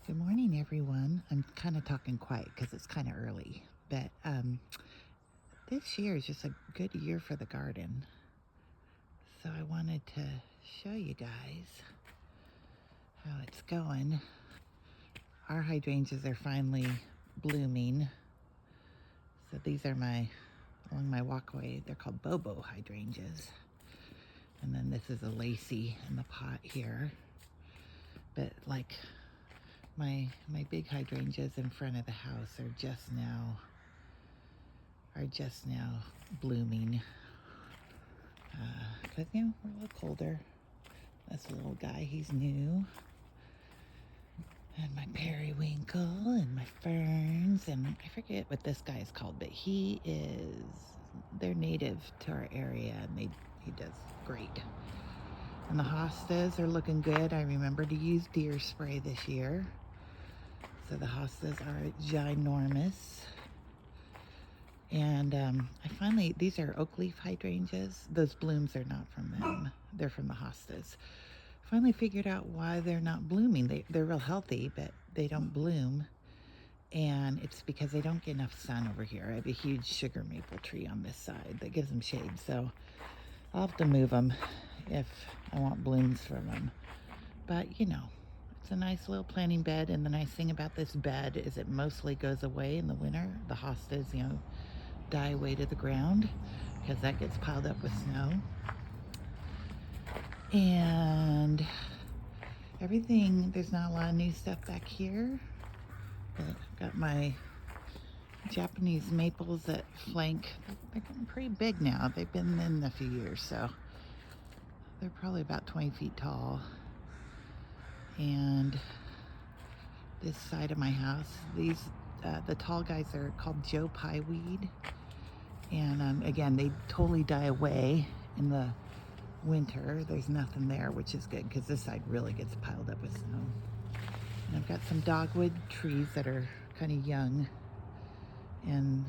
Good morning, everyone. I'm kind of talking quiet because it's kind of early, but this year is just a good year for the garden. So I wanted to show you guys how it's going. Our hydrangeas are finally blooming. So these are along my walkway, they're called Bobo hydrangeas. And then this is a Lacey in the pot here. But like my big hydrangeas in front of the house are just now blooming, because we're a little colder. That's a little guy, he's new. And my periwinkle and my ferns, and I forget what this guy is called, but they're native to our area, and he does great. And the hostas are looking good. I remember to use deer spray this year. So the hostas are ginormous. And these are oak leaf hydrangeas. Those blooms are not from them. They're from the hostas. Finally figured out why they're not blooming. They're real healthy, but they don't bloom. And it's because they don't get enough sun over here. I have a huge sugar maple tree on this side that gives them shade. So I'll have to move them if I want blooms from them. But, it's a nice little planting bed. And the nice thing about this bed is it mostly goes away in the winter. The hostas, die away to the ground because that gets piled up with snow. And everything, there's not a lot of new stuff back here, but I've got my Japanese maples that flank. They're getting pretty big now. They've been in a few years, so they're probably about 20 feet tall. And this side of my house, the tall guys are called Joe Pye weed. And again, they totally die away in the winter. There's nothing there, which is good because this side really gets piled up with snow. And I've got some dogwood trees that are kind of young, and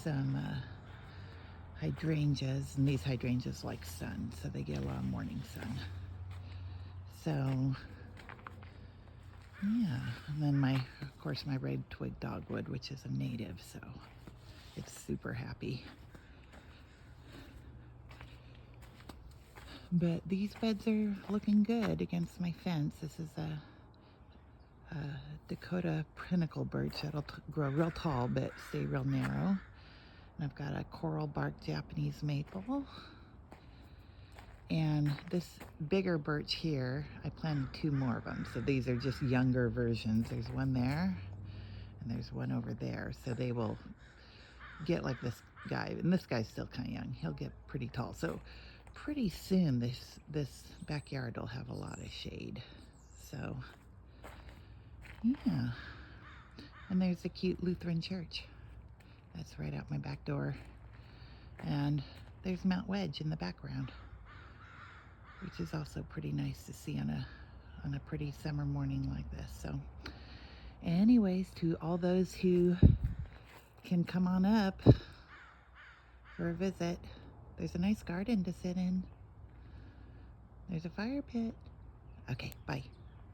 some hydrangeas, and these hydrangeas like sun, so they get a lot of morning sun. So yeah, and then of course my red twig dogwood, which is a native, so it's super happy. But these beds are looking good against my fence. This is a Dakota pinnacle birch that'll grow real tall but stay real narrow. And I've got a coral bark Japanese maple. And this bigger birch here, I planted 2 more of them. So these are just younger versions. There's one there and there's one over there. So they will get like this guy, and this guy's still kind of young. He'll get pretty tall. So pretty soon this backyard will have a lot of shade. So yeah. And there's a cute Lutheran church. That's right out my back door. And there's Mount Wedge in the background, which is also pretty nice to see on a pretty summer morning like this. So anyways, to all those who can come on up for a visit, there's a nice garden to sit in. There's a fire pit. Okay, bye.